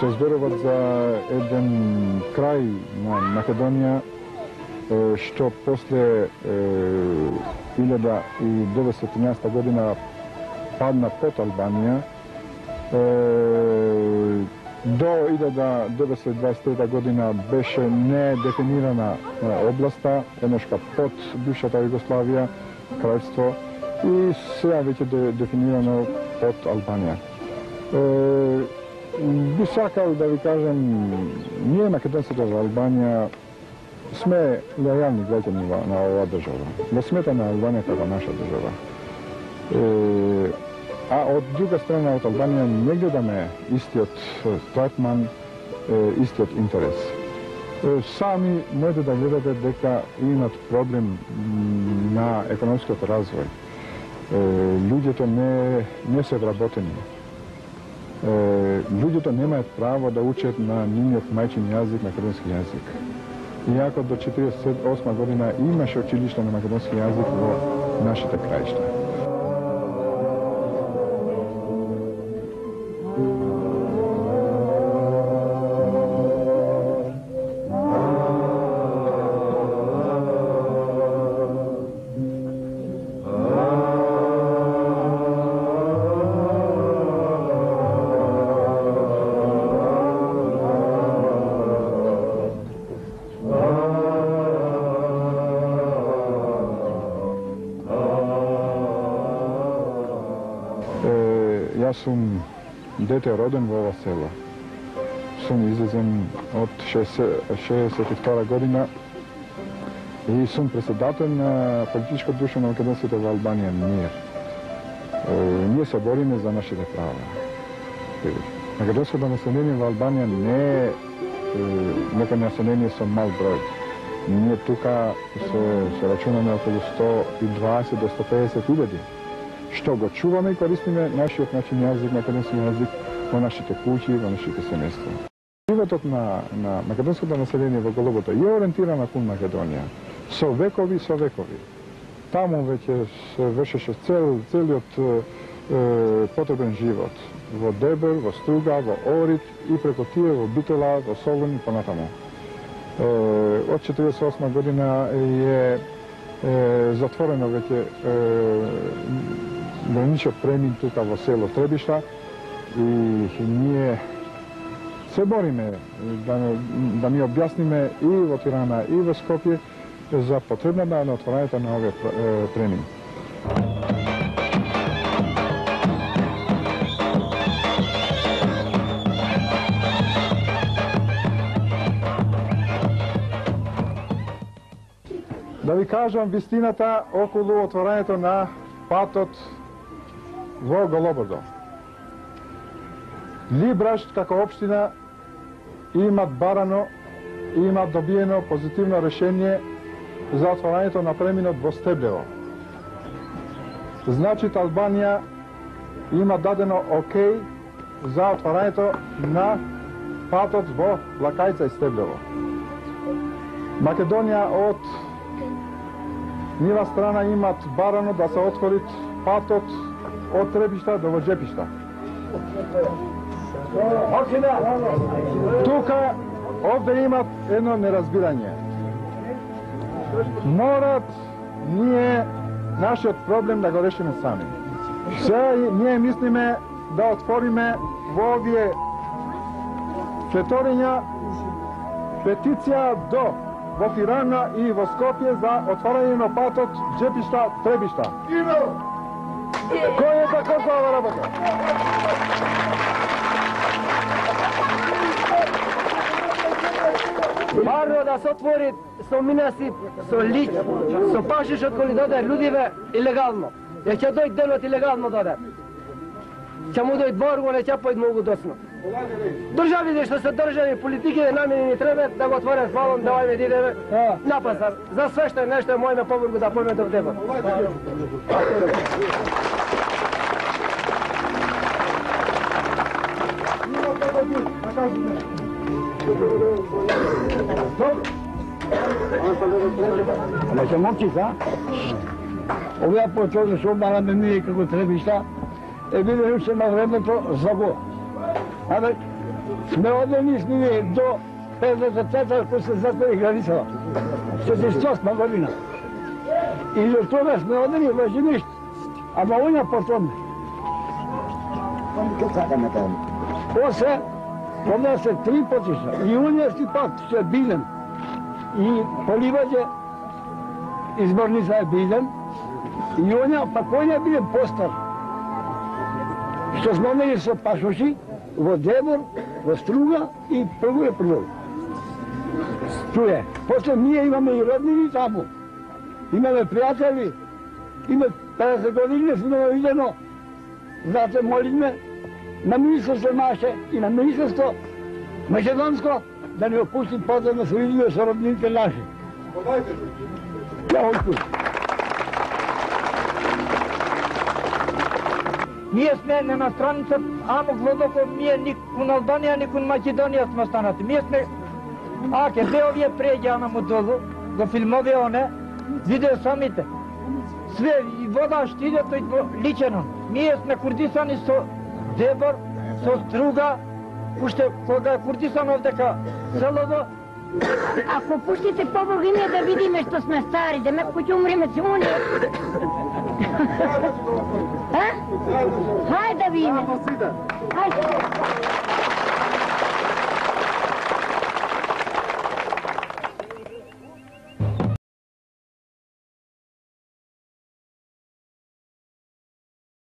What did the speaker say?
се зборуват за еден крај на Македонија што после 1913 година падна под Албанија. До 1923 година беше недефинирана областа, еднашка под бившата Југославија, крајство, и сега веќе дефинирано под Албанија. Би сакал да ви кажем, ние македонците во Албанија сме лојални граѓани на оваа држава. Го сметаме Албанија како наша држава. А од друга страна, од Албанија не гледаме истиот третман, истиот интерес. Сами можете да гледате дека имат проблем на економскиот развој. Луѓето не се вработени. Луѓето немаат право да учат на нивниот мајчин јазик, македонски јазик. Иако до 1948 година имаше училиште на македонски јазик во нашите краишта. Јас сум дете роден во ова село. Сум излезен од 62 година и сум председател на политичко друштво на македонците во Албанија, МИР. Ние се бориме за нашите права. Македонското население во Албанија не е нека население со мал број. Ние тука се рачунаме околу 120 до 150 илјади. Што го чуваме и користиме нашиот начин јазик, македонски јазик, во нашите куќи, во нашите семејства. Животот на македонското население во Голубото е ориентирано кон Македонија. Со векови. Таму веќе се вршеше целиот потребен живот. Во Дебер, во Струга, во Орид и преку тие во Битола, во Солун и понатаму. Од 1948 година е затворено веќе граничниот премин тука во село Требишта и ние се бориме да ми објасниме и во Тирана и во Скопје за потребна на отворањето на овие премин. Да ви кажам вистината околу отворањето на патот во Голобордо. Либраш како општина имат барано и имат добиено позитивно решение за отворањето на преминот во Стеблево. Значи Албанија има дадено окей за отворањето на патот во Лакајца и Стеблево. Македонија од нива страна имат барано да се отвори патот од Требишта до Воџепишта. Тука, овде имат едно неразбирање. Морат ние нашиот проблем да го решиме сами. Сега ние мислиме да отвориме во овие флеториња петиција во Тирана и во Скопје за отворање на патот Джепишта-Требишта. Кој е така ова работа? Барно да се отвори со минаси, со лик, со пашишот кој доде луѓиве илегално. Ја ќе дојд денот илегално доде. Ќе му дојд борго, не ќе појд многу досно. Државите што се држави, политиките намени ни треба да го отворат балон, да ојме да идеме на пазар. За све што е нешто е мојме поборго да појме до тебе. Ама се момчица, овие почоли што бараме ние како Требишта, е биле уште на времето за го. Абе, Сме одени с ние до 50 кој се затвори границата. 48 година. И до тога сме одени во Жимишт, ама оња потом. После, кога се 3 потиша, и унијски пат се Билен, и Поливаđe, изборница е Билен, и оња, пак оња Билен постар. Што сме одени со пашоши, во Дебор, во Струга и прво. Чуе, после ние имаме и роднини таму. Имаме пријатели, има 50 години сме видено. Знаете, молиме на министерство наше и на министерство македонско да ни опусти потом да се видиме со роднините наши. Ние сме на страница Амок Лодоков, ние ни кон Албанија, ни кон Македонија сме останати. Ние сме, аке, бе овие преѓа на долу, го филмове оне, видео самите. Све, и вода штиде, тој личено. Ние сме курдисани со Дебор, со Струга, уште кога е курдисан овдека селово. Ако пуштите побоги ние да видиме што сме стари, да ме ќе умриме се уни. Хајде да видиме. Хајде.